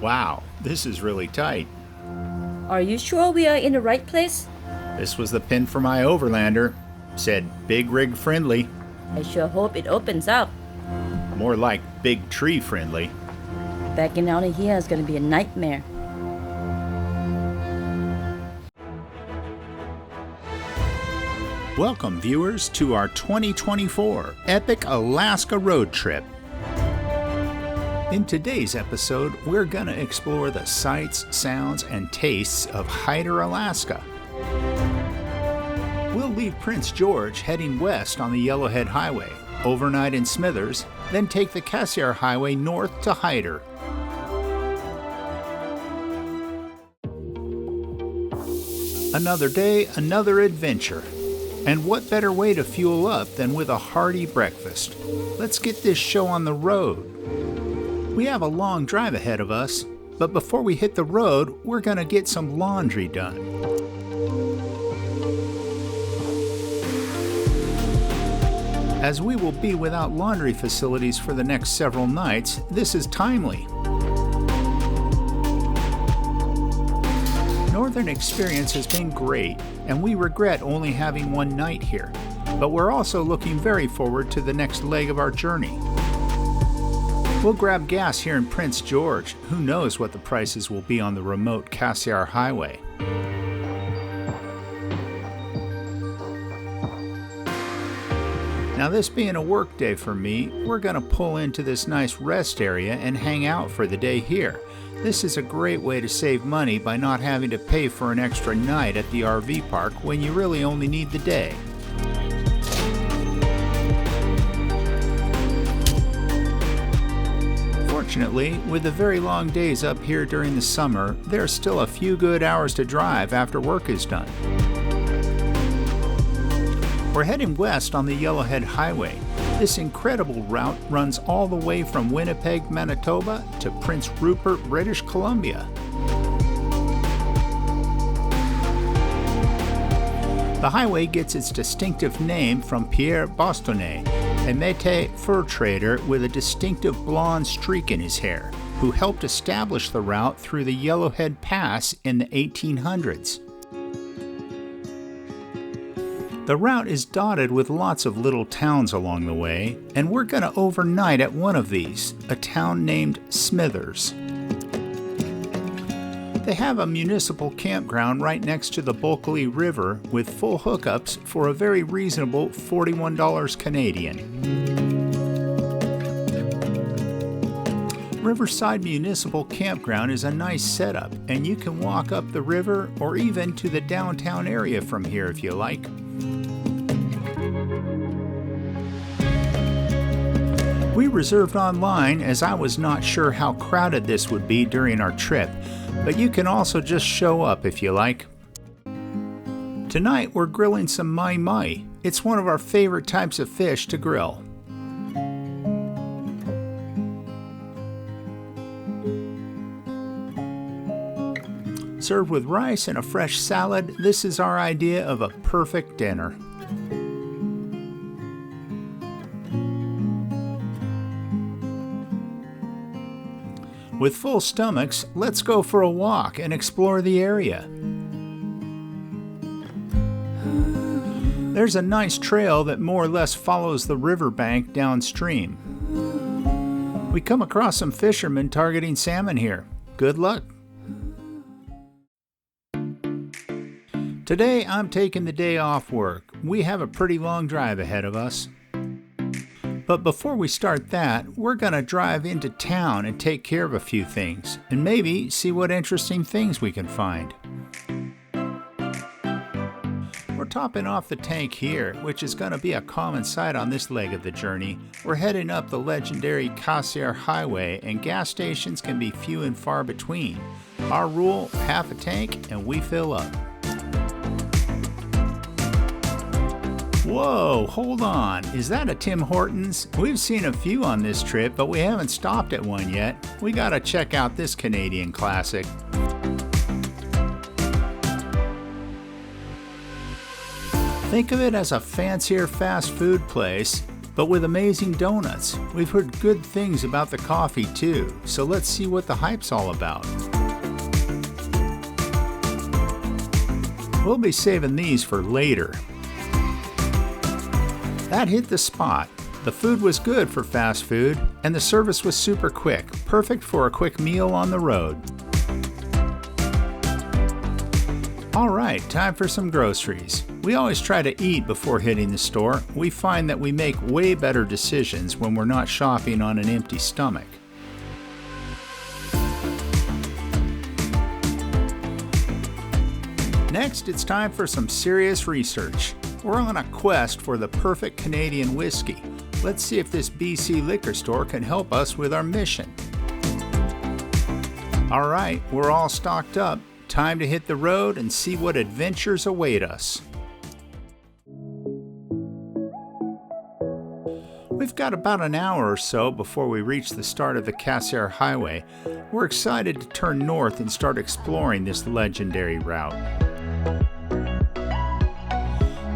Wow, this is really tight. Are you sure we are in the right place? This was the pin for my overlander. Said big rig friendly. I sure hope it opens up. More like big tree friendly. Backing out of here is gonna be a nightmare. Welcome, viewers, to our 2024 Epic Alaska Road Trip. In today's episode, we're gonna explore the sights, sounds, and tastes of Hyder, Alaska. We'll leave Prince George heading west on the Yellowhead Highway, overnight in Smithers, then take the Cassiar Highway north to Hyder. Another day, another adventure. And what better way to fuel up than with a hearty breakfast? Let's get this show on the road. We have a long drive ahead of us, but before we hit the road, we're gonna get some laundry done. As we will be without laundry facilities for the next several nights, this is timely. Northern experience has been great, and we regret only having one night here, but we're also looking very forward to the next leg of our journey. We'll grab gas here in Prince George. Who knows what the prices will be on the remote Cassiar Highway. Now, this being a work day for me, we're going to pull into this nice rest area and hang out for the day here. This is a great way to save money by not having to pay for an extra night at the RV park when you really only need the day. Fortunately, with the very long days up here during the summer, there are still a few good hours to drive after work is done. We're heading west on the Yellowhead Highway. This incredible route runs all the way from Winnipeg, Manitoba to Prince Rupert, British Columbia. The highway gets its distinctive name from Pierre Bostonnet, a Métis fur trader with a distinctive blonde streak in his hair, who helped establish the route through the Yellowhead Pass in the 1800s. The route is dotted with lots of little towns along the way, and we're going to overnight at one of these, a town named Smithers. They have a municipal campground right next to the Bulkley River with full hookups for a very reasonable $41 Canadian. Riverside Municipal Campground is a nice setup, and you can walk up the river or even to the downtown area from here if you like. We reserved online as I was not sure how crowded this would be during our trip, but you can also just show up if you like. Tonight we're grilling some mai. It's one of our favorite types of fish to grill. Served with rice and a fresh salad, this is our idea of a perfect dinner. With full stomachs, let's go for a walk and explore the area. There's a nice trail that more or less follows the riverbank downstream. We come across some fishermen targeting salmon here. Good luck. Today I'm taking the day off work. We have a pretty long drive ahead of us. But before we start that, we're going to drive into town and take care of a few things, and maybe see what interesting things we can find. We're topping off the tank here, which is going to be a common sight on this leg of the journey. We're heading up the legendary Cassiar Highway, and gas stations can be few and far between. Our rule, half a tank and we fill up. Whoa, hold on. Is that a Tim Hortons? We've seen a few on this trip, but we haven't stopped at one yet. We gotta check out this Canadian classic. Think of it as a fancier fast food place, but with amazing donuts. We've heard good things about the coffee too, so let's see what the hype's all about. We'll be saving these for later. That hit the spot. The food was good for fast food, and the service was super quick, perfect for a quick meal on the road. Alright, time for some groceries. We always try to eat before hitting the store. We find that we make way better decisions when we're not shopping on an empty stomach. Next, it's time for some serious research. We're on a quest for the perfect Canadian whiskey. Let's see if this BC liquor store can help us with our mission. Alright, we're all stocked up. Time to hit the road and see what adventures await us. We've got about an hour or so before we reach the start of the Cassiar Highway. We're excited to turn north and start exploring this legendary route.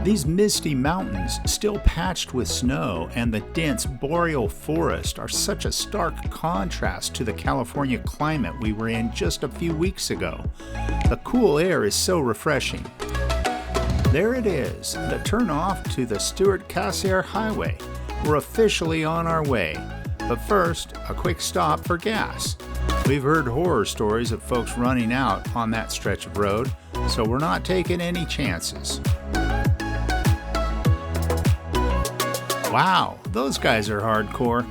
These misty mountains, still patched with snow, and the dense boreal forest are such a stark contrast to the California climate we were in just a few weeks ago. The cool air is so refreshing. There it is, the turnoff to the Stewart-Cassiar Highway. We're officially on our way. But first, a quick stop for gas. We've heard horror stories of folks running out on that stretch of road, so we're not taking any chances. Wow, those guys are hardcore.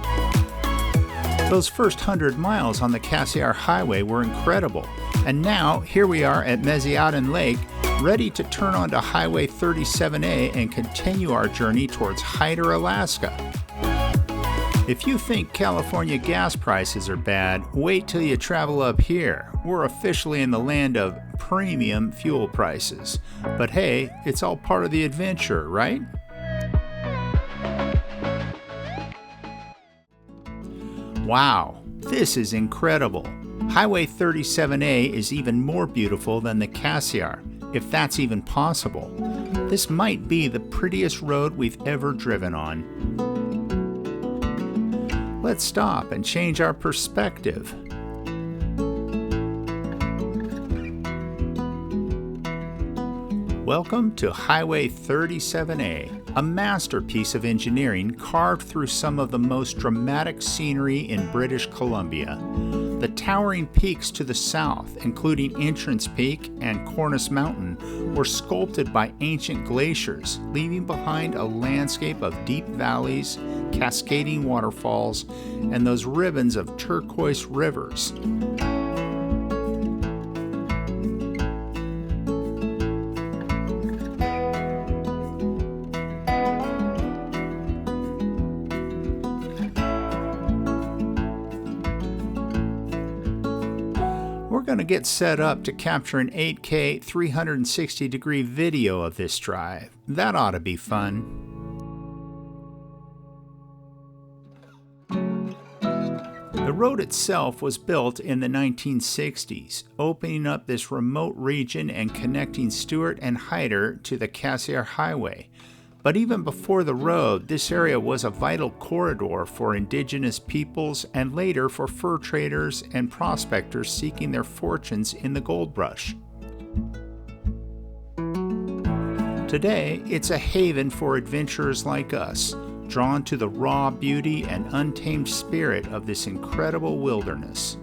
Those first 100 miles on the Cassiar Highway were incredible. And now, here we are at Meziadin Lake, ready to turn onto Highway 37A and continue our journey towards Hyder, Alaska. If you think California gas prices are bad, wait till you travel up here. We're officially in the land of premium fuel prices. But hey, it's all part of the adventure, right? Wow, this is incredible. Highway 37A is even more beautiful than the Cassiar, if that's even possible. This might be the prettiest road we've ever driven on. Let's stop and change our perspective. Welcome to Highway 37A, a masterpiece of engineering carved through some of the most dramatic scenery in British Columbia. The towering peaks to the south, including Entrance Peak and Cornice Mountain, were sculpted by ancient glaciers, leaving behind a landscape of deep valleys, cascading waterfalls, and those ribbons of turquoise rivers. We're going to get set up to capture an 8K 360-degree video of this drive. That ought to be fun. The road itself was built in the 1960s, opening up this remote region and connecting Stewart and Hyder to the Cassiar Highway. But even before the road, this area was a vital corridor for indigenous peoples and later for fur traders and prospectors seeking their fortunes in the gold rush. Today, it's a haven for adventurers like us, drawn to the raw beauty and untamed spirit of this incredible wilderness.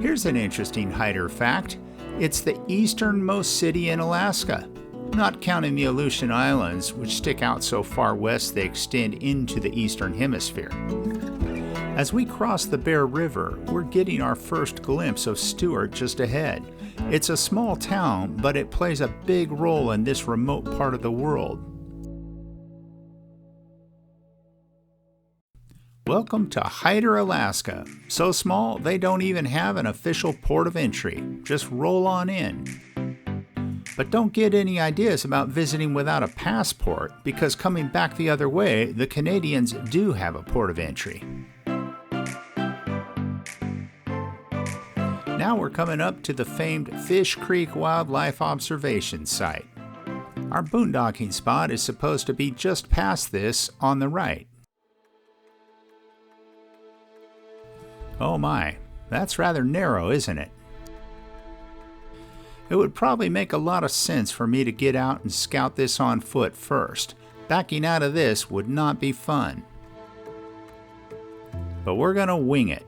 Here's an interesting Hyder fact. It's the easternmost city in Alaska, not counting the Aleutian Islands, which stick out so far west they extend into the eastern hemisphere. As we cross the Bear River, we're getting our first glimpse of Stewart just ahead. It's a small town, but it plays a big role in this remote part of the world. Welcome to Hyder, Alaska. So small, they don't even have an official port of entry. Just roll on in. But don't get any ideas about visiting without a passport, because coming back the other way, the Canadians do have a port of entry. Now we're coming up to the famed Fish Creek Wildlife Observation Site. Our boondocking spot is supposed to be just past this on the right. Oh my, that's rather narrow, isn't it? It would probably make a lot of sense for me to get out and scout this on foot first. Backing out of this would not be fun. But we're gonna wing it.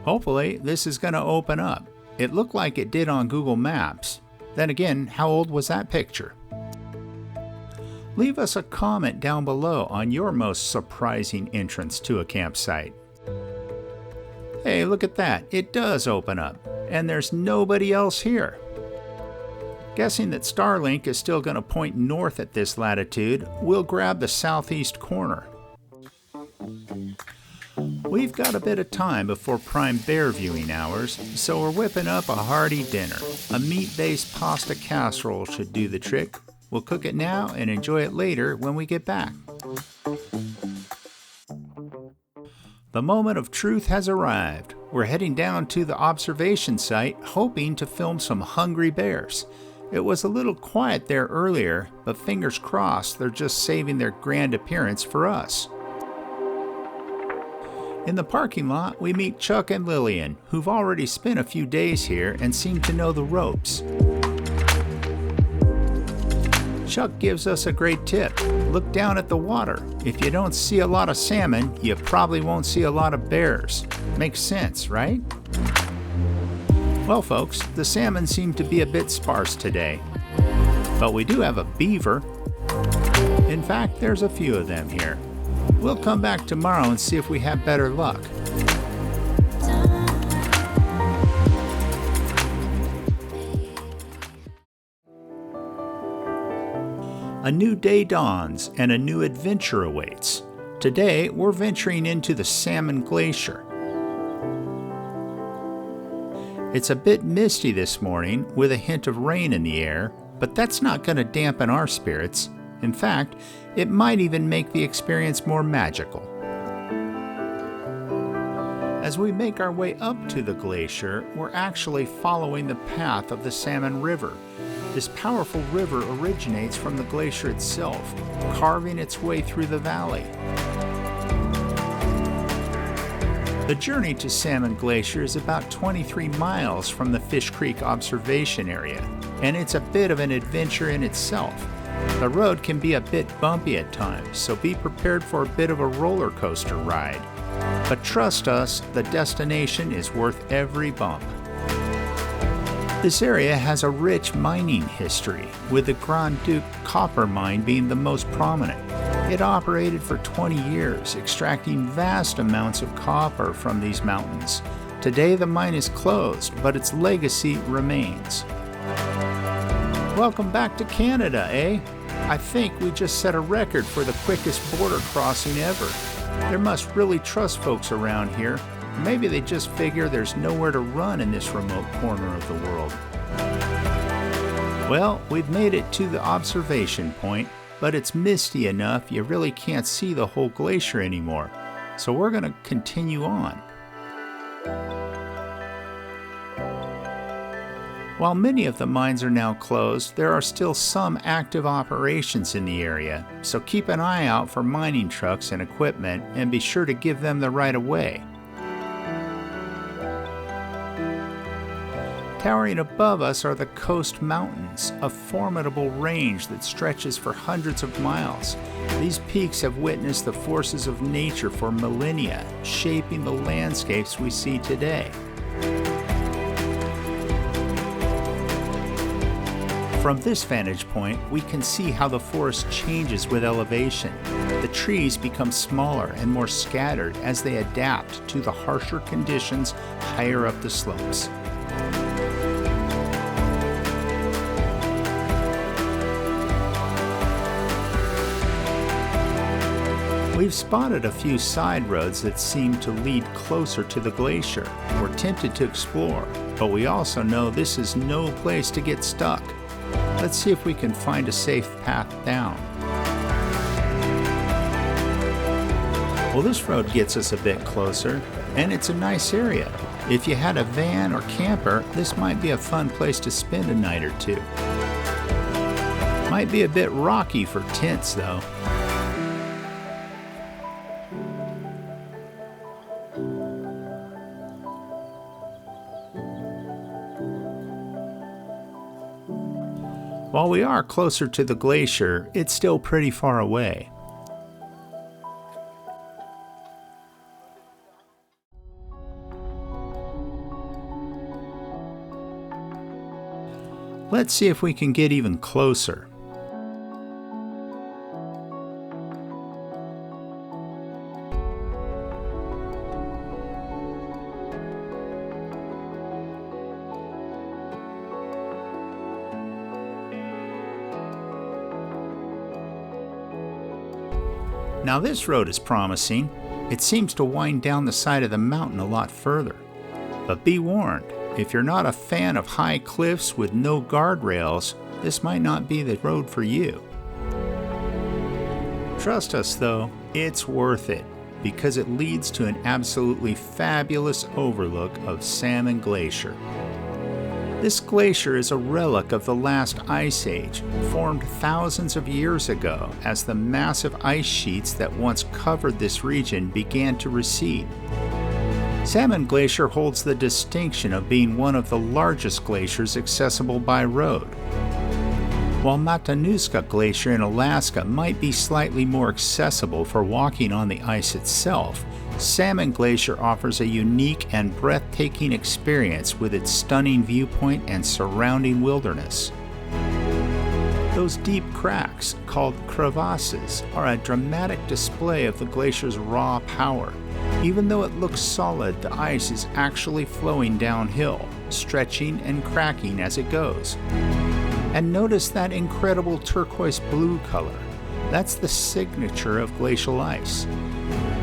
Hopefully this is gonna open up. It looked like it did on Google Maps. Then again, how old was that picture? Leave us a comment down below on your most surprising entrance to a campsite. Hey, look at that. It does open up, and there's nobody else here. Guessing that Starlink is still going to point north at this latitude, we'll grab the southeast corner. We've got a bit of time before prime bear viewing hours, so we're whipping up a hearty dinner. A meat-based pasta casserole should do the trick. We'll cook it now and enjoy it later when we get back. The moment of truth has arrived. We're heading down to the observation site, hoping to film some hungry bears. It was a little quiet there earlier, but fingers crossed they're just saving their grand appearance for us. In the parking lot, we meet Chuck and Lillian, who've already spent a few days here and seem to know the ropes. Chuck gives us a great tip. Look down at the water. If you don't see a lot of salmon, you probably won't see a lot of bears. Makes sense, right? Well, folks, the salmon seem to be a bit sparse today. But we do have a beaver. In fact, there's a few of them here. We'll come back tomorrow and see if we have better luck. A new day dawns and a new adventure awaits. Today, we're venturing into the Salmon Glacier. It's a bit misty this morning with a hint of rain in the air, but that's not going to dampen our spirits. In fact, it might even make the experience more magical. As we make our way up to the glacier, we're actually following the path of the Salmon River. This powerful river originates from the glacier itself, carving its way through the valley. The journey to Salmon Glacier is about 23 miles from the Fish Creek observation area, and it's a bit of an adventure in itself. The road can be a bit bumpy at times, so be prepared for a bit of a roller coaster ride. But trust us, the destination is worth every bump. This area has a rich mining history, with the Grand Duke copper mine being the most prominent. It operated for 20 years, extracting vast amounts of copper from these mountains. Today the mine is closed, but its legacy remains. Welcome back to Canada, eh? I think we just set a record for the quickest border crossing ever. There must really trust folks around here. Maybe they just figure there's nowhere to run in this remote corner of the world. Well, we've made it to the observation point, but it's misty enough you really can't see the whole glacier anymore. So we're going to continue on. While many of the mines are now closed, there are still some active operations in the area, so keep an eye out for mining trucks and equipment and be sure to give them the right of way. Towering above us are the Coast Mountains, a formidable range that stretches for hundreds of miles. These peaks have witnessed the forces of nature for millennia, shaping the landscapes we see today. From this vantage point, we can see how the forest changes with elevation. The trees become smaller and more scattered as they adapt to the harsher conditions higher up the slopes. We've spotted a few side roads that seem to lead closer to the glacier. We're tempted to explore, but we also know this is no place to get stuck. Let's see if we can find a safe path down. Well, this road gets us a bit closer, and it's a nice area. If you had a van or camper, this might be a fun place to spend a night or two. Might be a bit rocky for tents, though. While we are closer to the glacier, it's still pretty far away. Let's see if we can get even closer. Now this road is promising. It seems to wind down the side of the mountain a lot further. But be warned, if you're not a fan of high cliffs with no guardrails, this might not be the road for you. Trust us though, it's worth it, because it leads to an absolutely fabulous overlook of Salmon Glacier. This glacier is a relic of the last ice age, formed thousands of years ago as the massive ice sheets that once covered this region began to recede. Salmon Glacier holds the distinction of being one of the largest glaciers accessible by road. While Matanuska Glacier in Alaska might be slightly more accessible for walking on the ice itself, Salmon Glacier offers a unique and breathtaking experience with its stunning viewpoint and surrounding wilderness. Those deep cracks, called crevasses, are a dramatic display of the glacier's raw power. Even though it looks solid, the ice is actually flowing downhill, stretching and cracking as it goes. And notice that incredible turquoise blue color. That's the signature of glacial ice.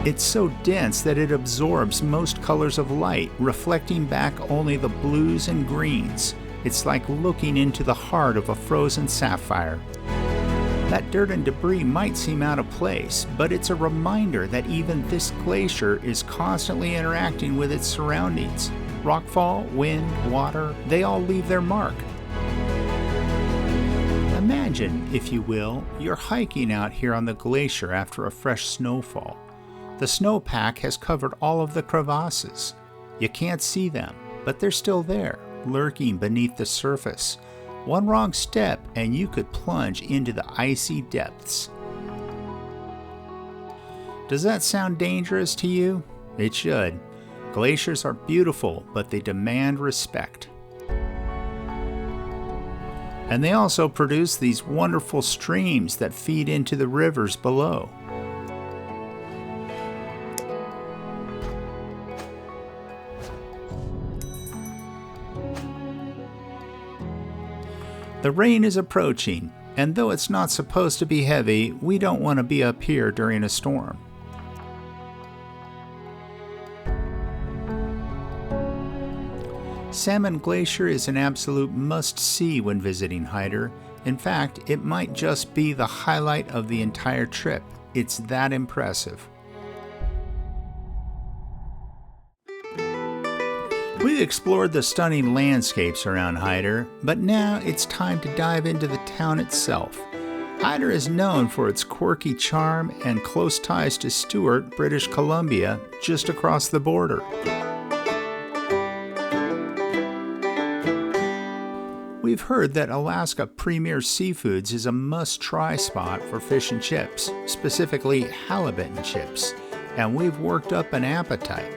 It's so dense that it absorbs most colors of light, reflecting back only the blues and greens. It's like looking into the heart of a frozen sapphire. That dirt and debris might seem out of place, but it's a reminder that even this glacier is constantly interacting with its surroundings. Rockfall, wind, water, they all leave their mark. Imagine, if you will, you're hiking out here on the glacier after a fresh snowfall. The snowpack has covered all of the crevasses. You can't see them, but they're still there, lurking beneath the surface. One wrong step and you could plunge into the icy depths. Does that sound dangerous to you? It should. Glaciers are beautiful, but they demand respect. And they also produce these wonderful streams that feed into the rivers below. The rain is approaching, and though it's not supposed to be heavy, we don't want to be up here during a storm. Salmon Glacier is an absolute must-see when visiting Hyder. In fact, it might just be the highlight of the entire trip. It's that impressive. We've explored the stunning landscapes around Hyder, but now it's time to dive into the town itself. Hyder is known for its quirky charm and close ties to Stewart, British Columbia, just across the border. We've heard that Alaska Premier Seafoods is a must-try spot for fish and chips, specifically halibut and chips, and we've worked up an appetite.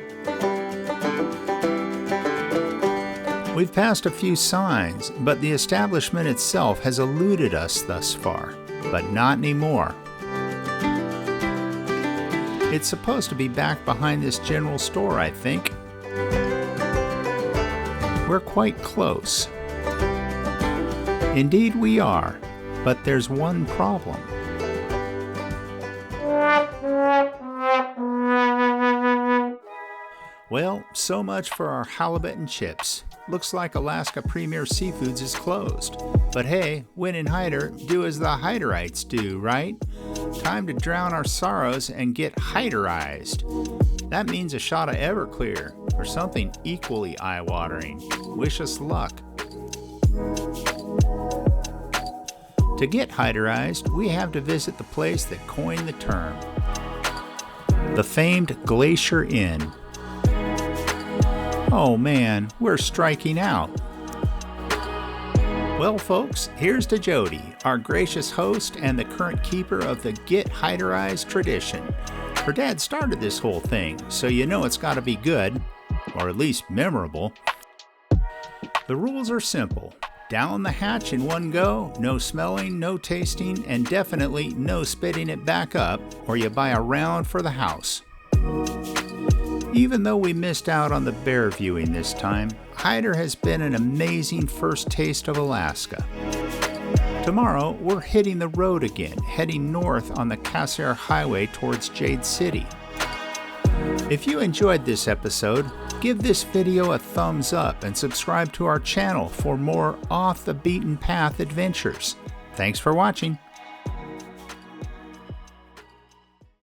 We've passed a few signs, but the establishment itself has eluded us thus far, but not anymore. It's supposed to be back behind this general store, I think. We're quite close. Indeed we are, but there's one problem. Well, so much for our halibut and chips. Looks like Alaska Premier Seafoods is closed. But hey, when in Hyder, do as the Hyderites do, right? Time to drown our sorrows and get Hyderized. That means a shot of Everclear, or something equally eye-watering. Wish us luck. To get Hyderized, we have to visit the place that coined the term, the famed Glacier Inn. Oh man, we're striking out. Well folks, here's to Jody, our gracious host and the current keeper of the Get Hyderized tradition. Her dad started this whole thing, so you know it's gotta be good, or at least memorable. The rules are simple. Down the hatch in one go, no smelling, no tasting, and definitely no spitting it back up, or you buy a round for the house. Even though we missed out on the bear viewing this time, Hyder has been an amazing first taste of Alaska. Tomorrow, we're hitting the road again, heading north on the Cassiar Highway towards Jade City. If you enjoyed this episode, give this video a thumbs up and subscribe to our channel for more off-the-beaten-path adventures. Thanks for watching.